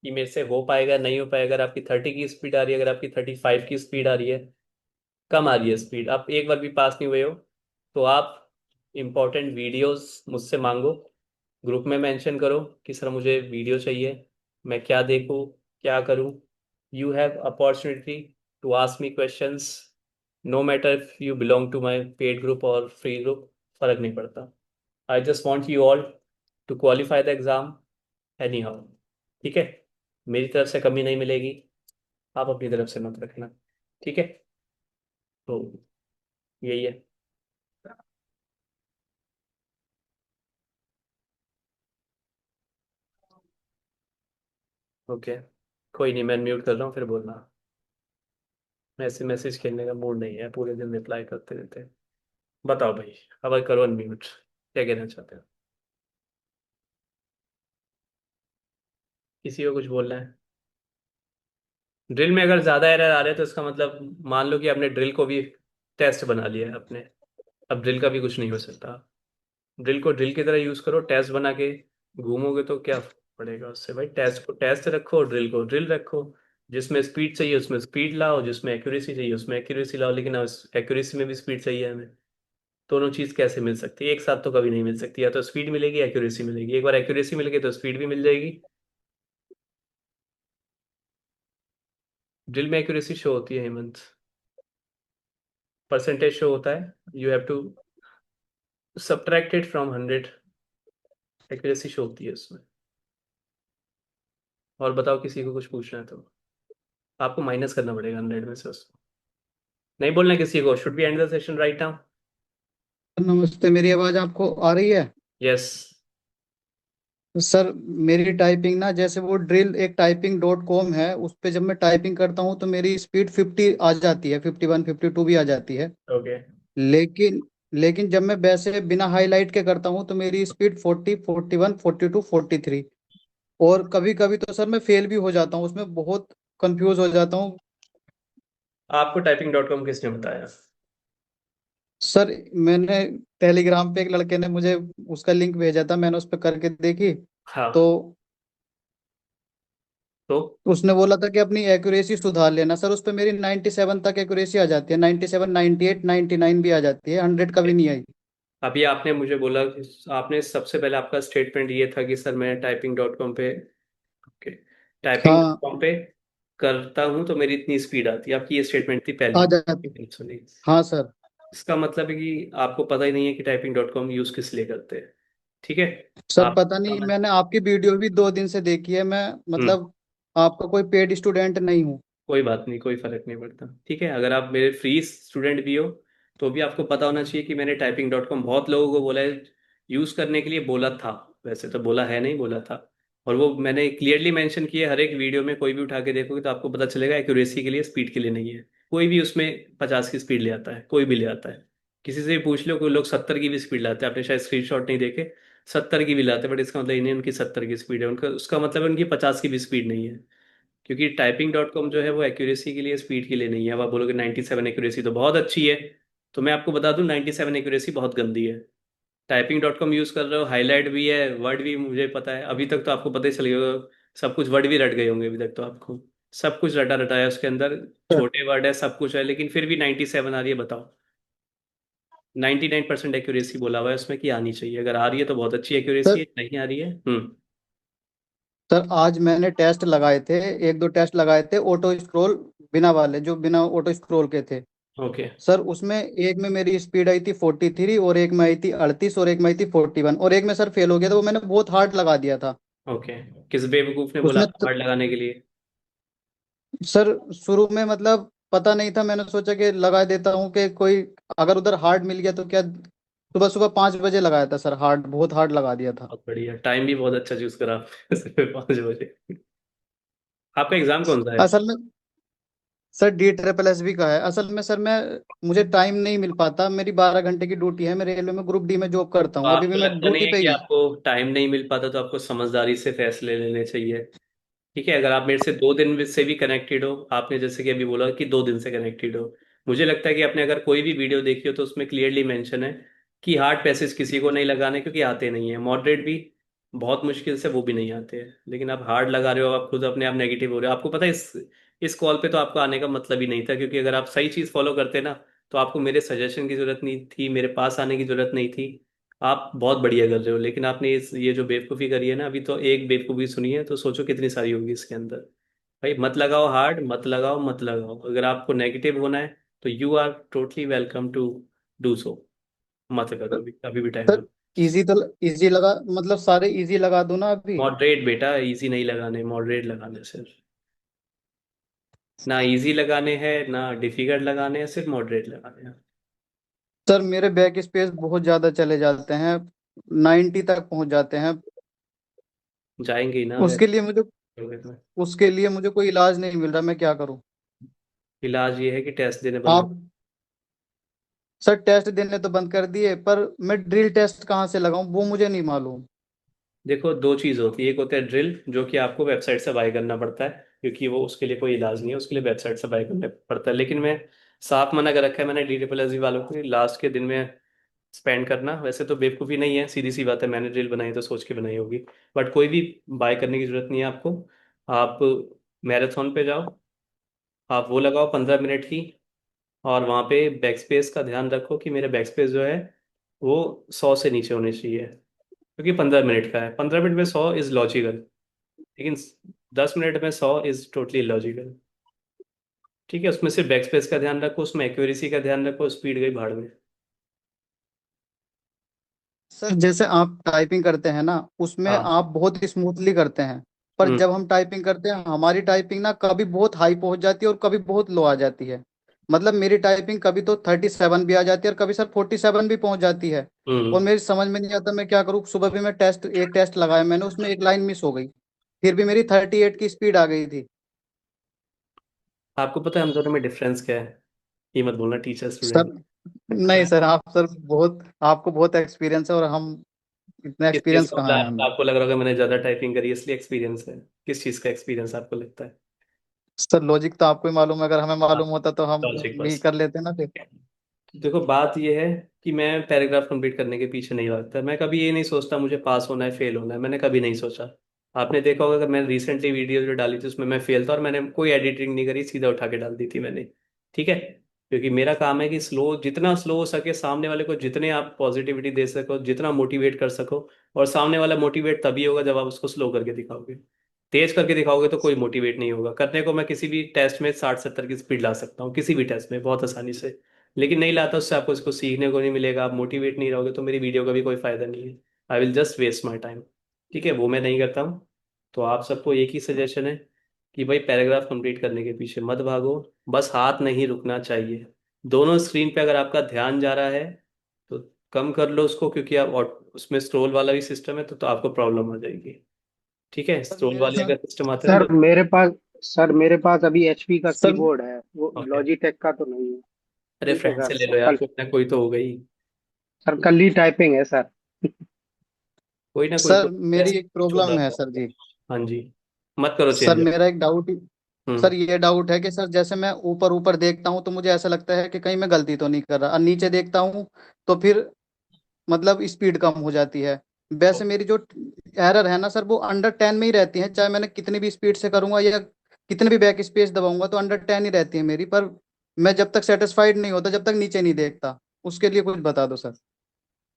कि मेरे से हो पाएगा नहीं हो पाएगा, अगर आपकी 30 की स्पीड आ रही है, अगर आपकी 35 की स्पीड आ रही है, कम आ रही है स्पीड, आप एक बार भी पास नहीं हुए हो, तो आप इंपॉर्टेंट वीडियोस मुझसे मांगो, ग्रुप में मेंशन करो कि सर मुझे वीडियो चाहिए, मैं क्या देखूँ, क्या करूँ। You have opportunity to ask me questions, no matter if you belong to my paid group और फ्री ग्रुप, फर्क नहीं पड़ता। I just want you all to qualify the exam anyhow. ठीक है, मेरी तरफ से कमी नहीं मिलेगी, आप अपनी तरफ से मत रखना। ठीक है, तो यही है। ओके, कोई नहीं, मैं म्यूट कर रहा हूँ, फिर बोलना। ऐसे मैसेज खेलने का मूड नहीं है, पूरे दिन रिप्लाई करते रहते हैं। बताओ भाई, अब करो अनम्यूट, क्या कहना चाहते हो? किसी को कुछ बोलना है? ड्रिल में अगर ज्यादा एरर आ रहे हैं तो इसका मतलब मान लो कि आपने ड्रिल को भी टेस्ट बना लिया है अपने। अब ड्रिल का भी कुछ नहीं हो सकता। ड्रिल को ड्रिल की तरह यूज करो, टेस्ट बना के घूमोगे तो क्या फर्क पड़ेगा उससे भाई। टेस्ट को टेस्ट रखो, ड्रिल को ड्रिल रखो। जिसमें स्पीड चाहिए उसमें स्पीड लाओ, जिसमें एक्यूरेसी चाहिए उसमें एक्यूरेसी लाओ, लेकिन एक्यूरेसी में भी स्पीड चाहिए हमें। दोनों चीज कैसे मिल सकती है एक साथ? तो कभी नहीं मिल सकती। या तो स्पीड मिलेगी एक्यूरेसी मिलेगी। एक बार एक्यूरेसी मिल गई तो स्पीड भी मिल जाएगी। ड्रिल में एक्यूरेसी शो होती है हेमंत, परसेंटेज शो होता है। You have to subtract it from 100। Accuracy show होती है उसमें। और बताओ, किसी को कुछ पूछना है तो आपको माइनस करना पड़ेगा 100 में से उसको। नहीं बोलना किसी को। Should be and the session right now. नमस्ते, मेरी आवाज आपको आ रही है? यस। सर, मेरी टाइपिंग ना, जैसे वो ड्रिल एक typing.com है, उस पे जब मैं टाइपिंग करता हूँ तो मेरी स्पीड 50 आ जाती है, 51 52 भी आ जाती है। ओके। लेकिन लेकिन जब मैं वैसे बिना हाईलाइट के करता हूँ तो मेरी स्पीड 40 41 42 43। और कभी कभी तो सर मैं फेल भी हो जाता हूँ उसमें, बहुत कंफ्यूज हो जाता हूँ। आपको typing.com किसने बताया? सर, मैंने टेलीग्राम पे एक लड़के ने मुझे उसका लिंक भेजा था, मैंने उस पर करके देखी। तो हाँ। तो उसने बोला था कि अपनी एक्यूरेसी सुधार लेना। सर, उस पे मेरी 97 तक एक्यूरेसी आ जाती है, 97 98 99 भी आ जाती है, 100 का भी नहीं आई। अभी आपने मुझे बोला कि आपने सबसे पहले आपका स्टेटमेंट ये था कि सर मैं टाइपिंग.com पे, ओके, टाइपिंग डॉट हाँ, कॉम पे करता हूँ तो मेरी इतनी स्पीड आती है। आपकी ये स्टेटमेंट थी आ पहली। जाती। सुनिए, हाँ सर। इसका मतलब है कि आपको पता ही नहीं है कि टाइपिंग.com यूज किस लिए करते हैं। ठीक है। सर, आप पता नहीं, मैंने आपकी वीडियो भी 2 दिन से देखी है। मैं हम्म मतलब आपका कोई पेड स्टूडेंट नहीं हूँ। कोई बात नहीं, कोई फर्क नहीं पड़ता। ठीक है, अगर आप मेरे फ्री स्टूडेंट भी हो तो भी आपको पता होना चाहिए कि मैंने टाइपिंग.com बहुत लोगों को बोला है, यूज करने के लिए बोला था। वैसे तो बोला है नहीं, बोला था। और वो मैंने क्लियरली मेंशन किया हर एक वीडियो में। कोई भी उठा के देखोगे तो आपको पता चलेगा एक्यूरेसी के लिए, स्पीड के लिए नहीं है। कोई भी उसमें 50 की स्पीड ले आता है, कोई भी ले आता है। किसी से भी पूछ लो, कोई लोग 70 की भी स्पीड लाते हैं। आपने शायद स्क्रीनशॉट नहीं देखे। 70 की भी लाते हैं, बट इसका मतलब ये नहीं उनकी 70 की स्पीड है उनका, उसका मतलब है उनकी 50 की भी स्पीड नहीं है। क्योंकि टाइपिंग.com जो है वो एक्यूरेसी के लिए, स्पीड के लिए नहीं है। अब आप बोलोगे 97 एक्यूरेसी तो बहुत अच्छी है। तो मैं आपको बता दूं 97 एक्यूरेसी बहुत गंदी है। टाइपिंग.com यूज कर रहे हो, हाईलाइट भी है, वर्ड भी मुझे पता है। अभी तक तो आपको पता ही चल गया होगा, सब कुछ वर्ड भी रट गए होंगे अभी तक तो आपको। सब कुछ रटा रटा है उसके अंदर। सर छोटे वर्ड है, सब कुछ है, लेकिन फिर भी 97 आ रही है। बताओ। 99% एक्यूरेसी बोला हुआ है उसमें कि आनी चाहिए। अगर आ रही है तो बहुत अच्छी एक्यूरेसी सर है, नहीं आ रही है सर, आज मैंने टेस्ट लगाए थे, 1 2 टेस्ट लगाए थे ऑटो स्क्रॉल बिना वाले, जो बिना ऑटो स्क्रॉल के थे। ओके। सर, उसमें एक में मेरी स्पीड आई थी 43, और एक में आई थी 38, और एक में आई थी 41, और एक में सर फेल हो गया था, वो मैंने बहुत हार्ड लगा दिया था ओके। किस बेवकूफ ने बोला उसमें हार्ड लगाने के लिए? सर, शुरू में मतलब पता नहीं था, मैंने सोचा कि लगा देता हूँ कि कोई अगर उधर हार्ड मिल गया तो क्या। सुबह सुबह 5 बजे लगाया था सर, हार्ड बहुत हार्ड लगा दिया था। बहुत बढ़िया, टाइम भी बहुत अच्छा चूज करा आपने। सुबह 5 बजे। आपका एग्जाम कौन सा है? असल में सर D SSS का है। असल में सर मैं मुझे टाइम नहीं मिल पाता, मेरी 12 घंटे की ड्यूटी है, मैं रेलवे में ग्रुप डी में जॉब करता तो हूँ, अभी भी आपको मैं लगता नहीं ड्यूटी है पे कि ही हूँ। आपको टाइम नहीं मिल पाता तो आपको समझदारी से फैसले लेने चाहिए? ठीक है, अगर आप मेरे से 2 दिन से भी कनेक्टेड हो, आपने जैसे कि अभी बोला कि 2 दिन से कनेक्टेड हो, मुझे लगता है कि आपने अगर कोई भी वीडियो देखी हो तो उसमें क्लियरली मेंशन है कि हार्ड पैसेज किसी को नहीं लगाने, क्योंकि आते नहीं है। मॉडरेट भी बहुत मुश्किल से, वो भी नहीं आते हैं। लेकिन आप हार्ड लगा रहे हो, आप खुद अपने आप नेगेटिव हो रहे हो। आपको पता है इस कॉल पे तो आपको आने का मतलब ही नहीं था, क्योंकि अगर आप सही चीज़ फॉलो करते ना तो आपको मेरे सजेशन की जरूरत नहीं थी, मेरे पास आने की जरूरत नहीं थी। आप बहुत बढ़िया कर रहे हो, लेकिन आपने ये जो बेवकूफ़ी करी है ना, अभी तो एक बेवकूफ़ी सुनी है तो सोचो कितनी सारी होगी इसके अंदर। भाई मत लगाओ हार्ड, मत लगाओ, मत लगाओ। अगर आपको नेगेटिव होना है तो you are totally welcome to do so. मत करो, अभी अभी भी टाइम सर, है। इजी तो इजी लगा, मतलब सारे इजी लगा दूं ना अभी? मॉडरेट बेटा, इजी नहीं लगाने, मॉडरेट लगाने सिर्फ। ना इजी लगाने हैं ना डिफिकल्ट लगाने हैं, सिर्फ मॉडरेट लगाने हैं। सर, मेरे बैक स्पेस बहुत ज्यादा चले जाते हैं, 90 तक पहुंच जाते हैं। जाएंगे ही ना उसके लिए वैसे। मुझे उसके लिए मुझे कोई इलाज नहीं मिल रहा, मैं क्या करूं? इलाज ये है कि टेस्ट देने बंद। आप सर टेस्ट देने तो बंद कर दिए, पर मैं ड्रिल टेस्ट कहाँ से लगाऊं वो मुझे नहीं मालूम। देखो, दो चीज़ होती है, एक होता है ड्रिल जो कि आपको वेबसाइट से बाय करना पड़ता है, क्योंकि वो उसके लिए कोई इलाज नहीं है, उसके लिए वेबसाइट से बाय करना पड़ता है। लेकिन मैं साफ मना कर रखा है मैंने DSSB वालों को, लास्ट के दिन में स्पेंड करना। वैसे तो बेवकूफ़ी नहीं है, सीधी सी बात है, मैंने ड्रिल बनाई तो सोच के बनाई होगी। बट कोई भी बाय करने की जरूरत नहीं है आपको। आप मैराथन पे जाओ, आप वो लगाओ 15 मिनट की, और वहाँ पे बैक स्पेस का ध्यान रखो कि मेरा बैक स्पेस जो है वो 100 से नीचे होने चाहिए, क्योंकि 15 मिनट का है। 15 मिनट में 100 इज लॉजिकल, लेकिन 10 मिनट में 100 इज टोटली लॉजिकल। ठीक है, उसमें सिर्फ बैक स्पेस का ध्यान रखो, उसमें एक्यूरेसी का ध्यान रखो, स्पीड गई भाड़ में। सर जैसे आप टाइपिंग करते हैं ना, उसमें हाँ। आप बहुत स्मूथली करते हैं, पर हम्म। जब हम टाइपिंग करते हैं हमारी टाइपिंग ना कभी बहुत हाई पहुंच जाती है और कभी बहुत लो आ जाती है। मतलब मेरी टाइपिंग कभी तो 37 भी आ जाती है और कभी सर 47 भी पहुंच जाती है। और हम्म। मेरी समझ में नहीं आता मैं क्या करूँ। सुबह भी मैं एक टेस्ट लगाया मैंने, उसमें एक लाइन मिस हो गई, फिर भी मेरी 38 की स्पीड आ गई थी। आपको पता है हम दोनों में डिफरेंस क्या है? ये मत बोलना टीचर सर स्टूडेंट। नहीं सर, आप सर बहुत, आपको बहुत एक्सपीरियंस है और हम इतना किस चीज़ एक्सपीरियंस का मतलब? कहाँ है हमें। आपको लग रहा होगा मैंने ज़्यादा टाइपिंग करी है इसलिए एक्सपीरियंस है। किस चीज़ का एक्सपीरियंस आपको लगता है? सर लॉजिक तो आपको ही मालूम है, अगर हमें हाँ, मालूम होता तो हम लॉजिक भी बस। कर लेते ना फिर। देखो, बात ये है कि मैं पैराग्राफ कंप्लीट करने के पीछे नहीं भागता। मैं कभी ये नहीं सोचता मुझे पास होना है फेल होना है, मैंने कभी नहीं सोचा। आपने देखा होगा कि मैंने रिसेंटली वीडियो जो डाली थी उसमें मैं फेल था, और मैंने कोई एडिटिंग नहीं करी, सीधा उठा के डाल दी थी मैंने। ठीक है, क्योंकि मेरा काम है कि स्लो, जितना स्लो हो सके सामने वाले को, जितने आप पॉजिटिविटी दे सको, जितना मोटिवेट कर सको। और सामने वाला मोटिवेट तभी होगा जब आप उसको स्लो करके दिखाओगे। तेज करके दिखाओगे तो कोई मोटिवेट नहीं होगा करने को। मैं किसी भी टेस्ट में 60-70 की स्पीड ला सकता हूँ, किसी भी टेस्ट में बहुत आसानी से। लेकिन नहीं लाता, उससे आपको इसको सीखने को नहीं मिलेगा, आप मोटिवेट नहीं रहोगे, तो मेरी वीडियो का भी कोई फायदा नहीं है। I will just waste my time. ठीक है, वो मैं नहीं करता हूँ। तो आप सबको एक ही सजेशन है कि भाई पैराग्राफ कंप्लीट करने के पीछे मत भागो, बस हाथ नहीं रुकना चाहिए। दोनों स्क्रीन पे अगर आपका ध्यान जा रहा है तो कम कर लो उसको, क्योंकि आप उसमें स्क्रोल वाला भी सिस्टम है, तो आपको प्रॉब्लम आ जाएगी। ठीक है, सर स्क्रोल मेरे वाले साथ अगर सिस्टम आते हैं ना सर तो। मेरे पास सर मेरे पास अभी एचपी का सर कीबोर्ड है, वो ओके। लॉजिटेक का तो नहीं है। अरे ठीक है फ्रेंड से सर, ले तो लो यार, कल कोई ना कोई तो हो गई। सर कल ही टाइपिंग है सर। कोई ना कोई तो। सर मेरी एक चौदह प्रॉब्लम है को। सर जी। हाँ जी। मत करो सर चेंज। मेरा एक डाउट, हम्म। सर ये डाउट है कि सर जैसे मैं ऊपर ऊपर देखता हूँ तो मुझे ऐसा लगता है कि कहीं मैं गलती तो नहीं कर रहा, और नीचे देखता हूँ तो फिर मतलब स्पीड कम हो जाती है। वैसे मेरी जो एरर है ना सर, वो अंडर 10 में ही रहती है, चाहे मैंने कितनी भी स्पीड से करूंगा या कितने भी बैक स्पेस दबाऊंगा तो अंडर 10 ही रहती है मेरी। पर मैं जब तक सेटिस्फाइड नहीं होता, जब तक नीचे नहीं देखता। उसके लिए कुछ बता दो सर।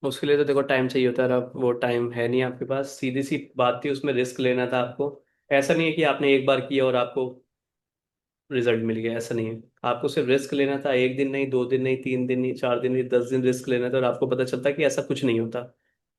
उसके लिए तो देखो टाइम चाहिए होता है, अब वो टाइम है नहीं आपके पास, सीधी सी बात थी, उसमें रिस्क लेना था आपको। ऐसा नहीं है कि आपने एक बार किया और आपको रिजल्ट मिल गया, ऐसा नहीं है। आपको सिर्फ रिस्क लेना था, एक दिन नहीं, 2 दिन नहीं, 3 दिन नहीं, 4 दिन नहीं, 10 दिन रिस्क लेना था, और आपको पता चलता कि ऐसा कुछ नहीं होता।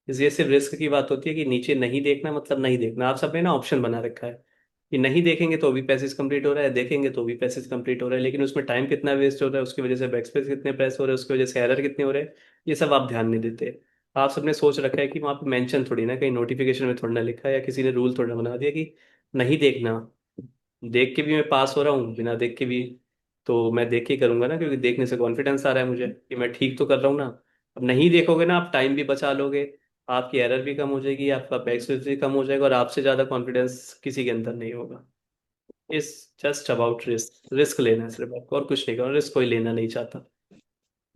इसलिए सिर्फ रिस्क की बात होती है कि नीचे नहीं देखना मतलब नहीं देखना। आप सबने ना ऑप्शन बना रखा है कि नहीं देखेंगे तो भी पैसेज कंप्लीट हो रहा है, देखेंगे तो भी पैसेज कंप्लीट हो रहा है, लेकिन उसमें टाइम कितना वेस्ट हो रहा है, उसकी वजह से बैकस्पेस कितने प्रेस हो रहे हैं, उसकी वजह से एरर कितने हो रहे हैं, ये सब आप ध्यान नहीं देते। आप सबने सोच रखा है कि वहाँ पे मेंशन थोड़ी ना, कहीं नोटिफिकेशन में थोड़ा ना लिखा है, या किसी ने रूल थोड़ा ना बना दिया कि नहीं देखना। देख के भी मैं पास हो रहा हूँ, बिना देख के भी। तो मैं देख के ही करूंगा ना, क्योंकि देखने से कॉन्फिडेंस आ रहा है मुझे कि मैं ठीक तो कर रहा हूँ ना। अब नहीं देखोगे ना, आप टाइम भी बचा लोगे, आपकी एरर भी कम हो जाएगी, आपका बैकस्पेस भी कम हो जाएगा, और आपसे ज़्यादा कॉन्फिडेंस किसी के अंदर नहीं होगा। इस जस्ट अबाउट रिस्क, रिस्क लेना है सिर्फ आपको, और कुछ नहीं करना, रिस्क कोई लेना नहीं चाहता।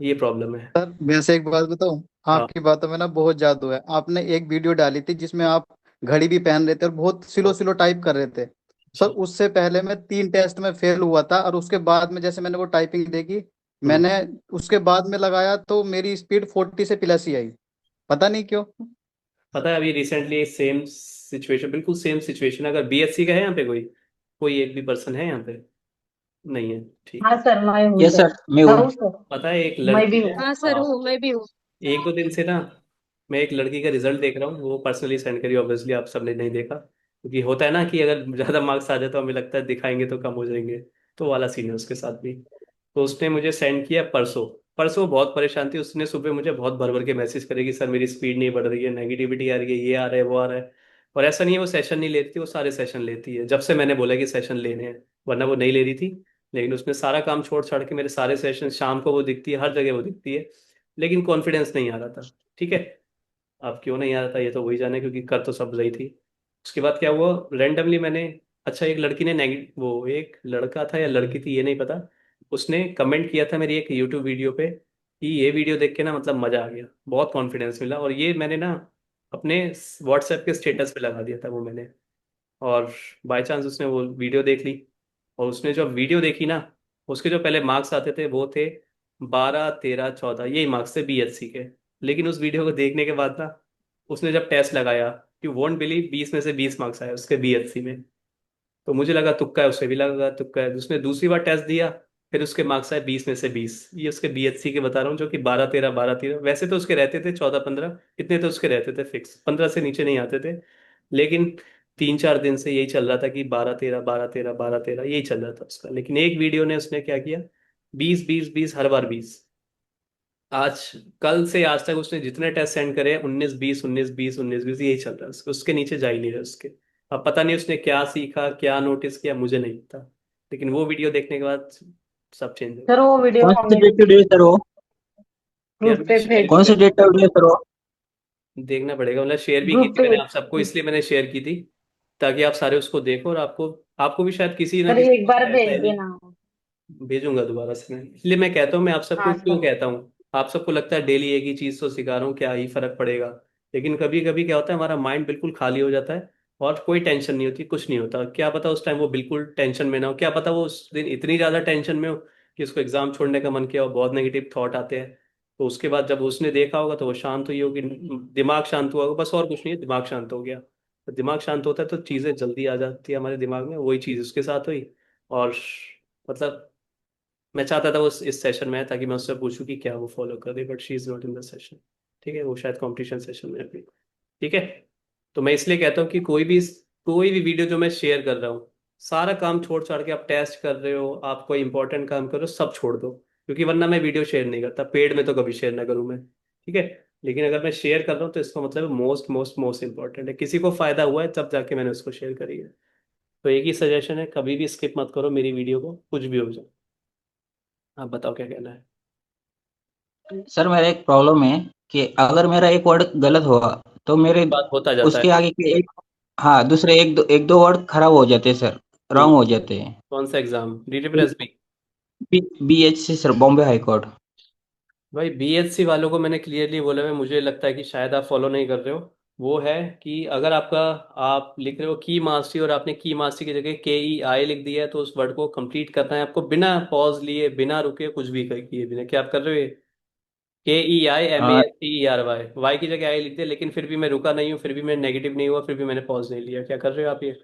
ये प्रॉब्लम है। सर वैसे एक बात बताऊं, हाँ। आपकी बातों में ना बहुत जादू है। आपने एक वीडियो डाली थी जिसमें आप घड़ी भी पहन रहे थे और बहुत स्लो स्लो टाइप कर रहे थे। सर जी। उससे पहले मैं 3 टेस्ट में फेल हुआ था, और उसके बाद में जैसे मैंने वो टाइपिंग देखी, हम्म। मैंने उसके बाद में लगाया तो मेरी स्पीड 40 से प्लस ही आई। पता नहीं क्यों। पता है, अभी रिसेंटली सेम सिचुएशन, बिल्कुल सेम सिचुएशन, अगर BSc का है यहाँ पे कोई, कोई एक भी पर्सन है यहाँ पे? नहीं है, ठीक हाँ है। सर, मैं हूँ यस सर। सर, मैं मैं हूँ। हूँ सर। पता है, एक मैं लड़की भी है। हूँ। हाँ सर, हाँ। हूँ, मैं भी हूँ। एक दो दिन से ना, मैं एक लड़की का रिजल्ट देख रहा हूँ, वो पर्सनली सेंड करी, ऑब्वियसली आप सबने नहीं देखा, क्योंकि होता है ना कि अगर ज़्यादा मार्क्स आ जाए तो हमें लगता है दिखाएंगे तो कम हो जाएंगे। तो वो वाला सीन है उसके साथ भी। तो उसने मुझे सेंड किया परसों। परसों वो बहुत परेशान थी, उसने सुबह मुझे बहुत भर भर के मैसेज करे कि सर मेरी स्पीड नहीं बढ़ रही है, नेगेटिविटी आ रही है, ये आ रहा है, वो आ रहा है। और ऐसा नहीं है वो सेशन नहीं लेती, वो सारे सेशन लेती है, जब से मैंने बोला कि सेशन लेने हैं, वरना वो नहीं ले रही थी। लेकिन उसने सारा काम छोड़ छाड़ के मेरे सारे सेशन, शाम को वो दिखती है, हर जगह वो दिखती है, लेकिन कॉन्फिडेंस नहीं आ रहा था। ठीक है। आप क्यों नहीं आ रहा था ये तो वही जाने, क्योंकि कर तो सब रही थी। उसके बाद क्या हुआ, रेंडमली मैंने, अच्छा एक लड़की ने नेगेटिव, वो एक लड़का था या लड़की थी ये नहीं पता, उसने कमेंट किया था मेरी एक यूट्यूब वीडियो पे कि ये वीडियो देख के ना मतलब मजा आ गया, बहुत कॉन्फिडेंस मिला, और ये मैंने ना अपने व्हाट्सएप के स्टेटस पे लगा दिया था वो मैंने। और बाय चांस उसने वो वीडियो देख ली, और उसने जो वीडियो देखी ना, उसके जो पहले मार्क्स आते थे वो थे 12 13 14, यही मार्क्स थे बीएससी के। लेकिन उस वीडियो को देखने के बाद ना, उसने जब टेस्ट लगाया, यू वोंट बिलीव, 20 में से 20 मार्क्स आए उसके बीएससी में। तो मुझे लगा तुक्का है, उसे भी लगा तुक्का है, उसने दूसरी बार टेस्ट दिया, फिर उसके मार्क्स आए 20 में से 20, ये उसके बीएससी के बता रहा हूँ, जो कि 12 13 12 13, वैसे तो उसके रहते थे 14 15, इतने तो उसके रहते थे फिक्स, 15 से नीचे नहीं आते थे। लेकिन 3 4 दिन से यही चल रहा था कि 12 13 12 13 12 13 यही चल रहा था उसका। लेकिन एक वीडियो ने उसने क्या किया, 20 20 20, हर बार 20। आज, कल से आज तक उसने जितने टेस्ट सेंड करे 19 20 19 20 19 20, यही चल रहा है उसके नीचे जा ही नहीं रहा उसके। अब पता नहीं उसने क्या सीखा, क्या नोटिस किया, मुझे नहीं पता। लेकिन वो वीडियो देखने के बाद सब चेंज हो सर गया। वो वीडियो कौन से हमें भी डेट टू डे सर वो? यार ग्रुप मैंने पे शेयर भेज भी कौन से करी डेट थी, टू डे सर वो? देखना पड़ेगा, मतलब शेयर भी की ग्रुप थी पे। मैंने आप सबको, इसलिए मैंने शेयर की थी ताकि आप सारे उसको देखो, और आपको, आपको भी शायद किसी ना सर किसी एक को बार ऐसा भेज ही नहीं। देना। भेजूंगा दोबारा से मैं, इसलिए मैं कहता हूँ, मैं आप सबको हाँ क्यों सर। कहता हूँ, आप सबको लगता है डेली एक ही चीज तो सिखा रहा हूँ, क्या ही फर्क पड़ेगा। लेकिन कभी कभी क्या होता है, हमारा माइंड बिल्कुल खाली हो जाता है, और कोई टेंशन नहीं होती, कुछ नहीं होता, क्या पता उस टाइम वो बिल्कुल टेंशन में ना हो, क्या पता वो उस दिन इतनी ज्यादा टेंशन में हो कि उसको एग्जाम छोड़ने का मन किया हो, बहुत नेगेटिव थॉट आते हैं। तो उसके बाद जब उसने देखा होगा तो वो शांत हुई होगी, दिमाग शांत हुआ होगा, बस और कुछ नहीं है, दिमाग शांत हो गया। तो दिमाग शांत होता है तो चीजें जल्दी आ जाती है हमारे दिमाग में, वही चीज उसके साथ हुई। और मतलब मैं चाहता था वो इस सेशन में है ताकि मैं उससे पूछूं कि क्या वो फॉलो कर रही, but she is not in the session. ठीक है, वो शायद कंपटीशन सेशन में है अभी। ठीक है। तो मैं इसलिए कहता हूँ कि कोई भी वीडियो जो मैं शेयर कर रहा हूँ, सारा काम छोड़ छाड़ के आप टेस्ट कर रहे हो, आप कोई इंपॉर्टेंट काम कर रहे हो, सब छोड़ दो, क्योंकि वरना मैं वीडियो शेयर नहीं करता, पेड में तो कभी शेयर ना करूँ मैं। ठीक है। लेकिन अगर मैं शेयर कर रहा हूँ तो इसका मतलब मोस्ट मोस्ट मोस्ट इंपॉर्टेंट है, किसी को फायदा हुआ है तब जाके मैंने उसको शेयर करी है। तो एक ही सजेशन है, कभी भी स्किप मत करो मेरी वीडियो को, कुछ भी हो जाए। आप बताओ क्या कहना है। सर मेरा एक प्रॉब्लम है कि अगर मेरा एक वर्ड गलत हुआ तो मेरे बात होता जाता उसके है। आगे के एक, हाँ, दूसरे एक दो वर्ड खराब हो जाते हैं सर, रॉन्ग हो जाते हैं। कौन सा exam, DSSB? BHC sir, Bombay high court. भाई BSc वालों को मैंने क्लियरली बोला है, मुझे लगता है कि शायद आप फॉलो नहीं कर रहे हो। वो है कि अगर आपका, आप लिख रहे हो की मास्टरी और आपने की मास्टरी की जगह KEI लिख दिया है, तो उस वर्ड को कंप्लीट करना है आपको, बिना पॉज लिए, बिना रुके, कुछ भी किए बिना। क्या आप कर रहे हो ये? KEIMASTERY, वाई की जगह आई लिख दिया, लेकिन फिर भी मैं रुका नहीं हूँ, फिर भी मैं नेगेटिव नहीं हुआ, फिर भी मैंने पॉज नहीं लिया। क्या कर रहे हो आप ये?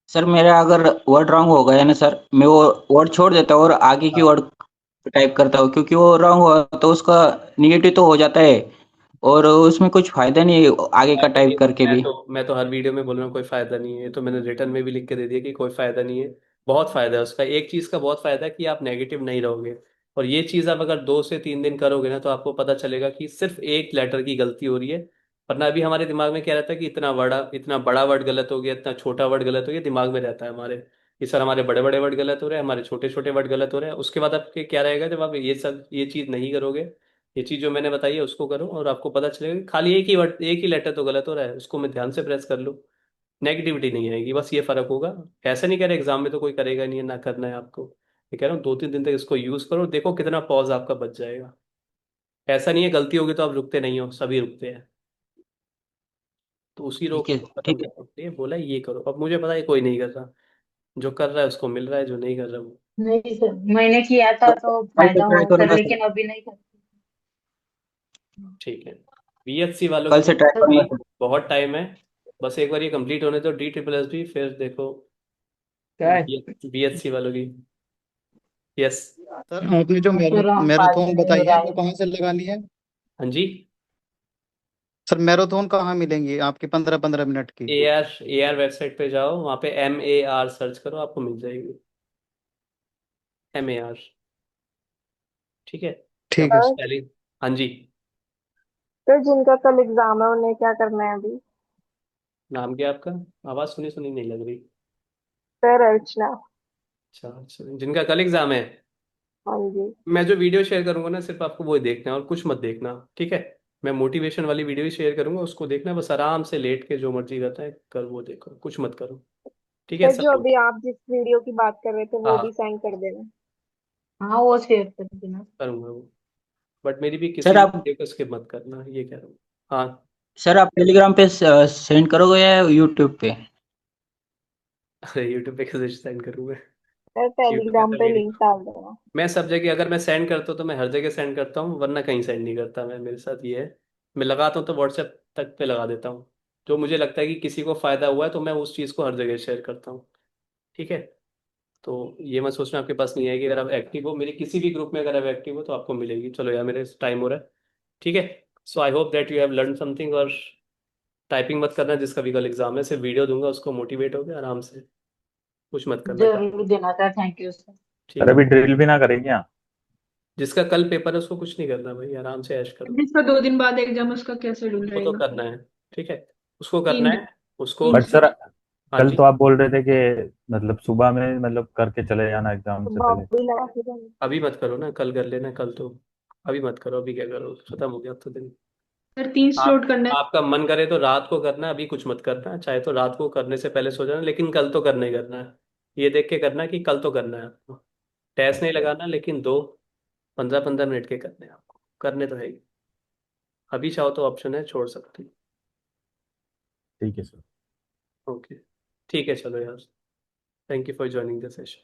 सर मेरा अगर वर्ड रॉन्ग हो गया ना सर, मैं वो वर्ड छोड़ देता हूँ और आगे की हाँ। वर्ड टाइप करता हूँ, क्योंकि वो रॉन्ग हुआ तो उसका निगेटिव तो हो जाता है और उसमें कुछ फायदा नहीं है आगे का मैं तो टाइप करके भी। हर वीडियो में बोल रहा हूँ कोई फायदा नहीं है, ये तो मैंने रिटर्न में भी लिख के दे दिया कि कोई फायदा नहीं है। बहुत फायदा है उसका, एक चीज का बहुत फायदा है कि आप नेगेटिव नहीं रहोगे। और ये चीज आप अगर 2 से 3 दिन करोगे ना, तो आपको पता चलेगा कि सिर्फ एक लेटर की गलती हो रही है। वरना अभी हमारे दिमाग में क्या रहता है कि इतना बड़ा वर्ड गलत हो गया, इतना छोटा वर्ड गलत हो गया, दिमाग में रहता है हमारे कि सर हमारे बड़े बड़े वर्ड गलत हो रहे हैं, हमारे छोटे छोटे वर्ड गलत हो रहे हैं। उसके बाद आपके क्या रहेगा, जब आप ये चीज नहीं करोगे, ये चीज जो मैंने बताई है उसको करो, और आपको पता चलेगा कि खाली एक ही वर्ड, एक ही लेटर तो गलत हो रहा है, उसको मैं ध्यान से प्रेस कर लूँ, नेगेटिविटी नहीं आएगी, बस ये फर्क होगा। ऐसा नहीं कह रहे एग्जाम में तो कोई करेगा नहीं है, ना करना है आपको, मैं कह रहा हूँ 2 3 दिन तक इसको यूज करो, देखो कितना पॉज आपका बच जाएगा। ऐसा नहीं है गलती होगी तो आप रुकते नहीं हो, सभी रुकते हैं। तो उसी ठीक रोक है, को खत्म ठीक है। करने के लिए बोला ये करो। अब मुझे पता है कोई नहीं कर रहा, जो कर रहा है उसको मिल रहा है, जो नहीं कर रहा वो। नहीं सर, मैंने किया था तो तो कल से फायदा ट्राई हुआ सर, करूंगा सर। लेकिन अभी नहीं कर। ठीक है। BSc वालों के कल से पास ट्राई भी करूंगा सर। बहुत टाइम है, बस एक बार ये कंप्लीट होने दो DSSB, फिर देखो क्या है? BSc वालों की। यस। सर आपने जो सर हम पास मैराथन नहीं हो बताई रहा है है। वो कहाँ से लगानी है? हाँ जी। सर मैराथन कहाँ मिलेंगी आपकी 15-15 मिनट की? AR वेबसाइट पे जाओ, वहाँ पे MAR सर्च करो, आपको मिल जाएगी। MAR। ठीक है। क्या ठीक है सर सर। पहले, हाँ जी। सर जिनका कल एग्जाम है उन्हें क्या करना है अभी? नाम क्या है आपका? आवाज़ सुनी सुनी नहीं लग रही। सर अर्चना। अच्छा अच्छा, जिनका कल एग्जाम है, हाँ जी। मैं जो वीडियो शेयर करूंगा ना, सिर्फ आपको वो ही देखना है और कुछ मत देखना, ठीक है? मैं मोटिवेशन वाली वीडियो ही शेयर करूंगा, उसको देखना, बस आराम से लेट के जो मर्जी करता है कर, वो देखो, कुछ मत करो। ठीक है सर जो सब। अभी आप जिस वीडियो की बात कर रहे थे वो भी हाँ सेंड कर देना। हाँ वो शेयर कर देना। करूंगा वो, बट मेरी भी किसी सर भी आप वीडियो को स्किप मत करना, ये कह रहा हूँ। हाँ। सर आप टेलीग्राम पे सेंड करोगे या यूट्यूब पे? अरे यूट्यूब पे कैसे सेंड करूँगा? सर यूट्यूब पे टेलीग्राम तो पे मेरी, लिंक डाल देना। मैं सब जगह अगर मैं सेंड करता हूँ तो मैं हर जगह सेंड करता हूँ, वरना कहीं सेंड नहीं करता मैं, मेरे साथ ये है। मैं लगाता हूँ तो व्हाट्सएप तक पे लगा देता हूँ, जो मुझे लगता है कि किसी को फायदा हुआ है तो मैं उस चीज़ को हर जगह शेयर करता हूँ। ठीक है। तो ये मत सोचना आपके पास नहीं आएगी, अगर आप एक्टिव हो मेरे किसी भी ग्रुप में, अगर आप एक्टिव हो तो आपको मिलेगी। चलो यार मेरे टाइम हो रहा है। ठीक है। So I hope that you have learn something, और टाइपिंग मत करना जिसका भी कल एग्जाम है, सिर्फ वीडियो दूंगा उसको मोटिवेट हो गया आराम से, कुछ मत करना कल। जरूर देना सर, थैंक यू सर। ठीक सर है। अभी ड्रिल भी ना करें क्या? जिसका कल पेपर है उसको कुछ नहीं करना भाई, आराम से ऐश करो। जिसका 2 दिन बाद एग्जाम, उसका क्या शेड्यूल वो तो रहेगा? करना है। ठीक है। उसको करना 3 दिन, है। उसको। 3 बट सर हाँ कल जी। तो आप बोल रहे थे कि मतलब सुबह में मतलब करके चले जाना एग्जाम तो से पहले। बॉबी लगा के देना। अभी मत करो ना, कल कर लेना, कल तो अभी मत करो, अभी क्या करो, खत्म हो गया अब तो दिन। सर 3 आप स्लॉट करना है। आपका मन करे तो रात को करना, अभी कुछ मत करना, चाहे तो रात को करने से पहले सो जाना, लेकिन कल तो करना ही करना है। ये देख के करना कि कल तो करना है आपको। टेस्ट नहीं अच्छा लगाना, लेकिन दो 15-15 मिनट के करने हैं आपको, करने तो है ही। अभी चाहो तो ऑप्शन है, छोड़ सकते ठीक है सर। हो। ओके। ठीक है चलो यार, thank you for joining the session.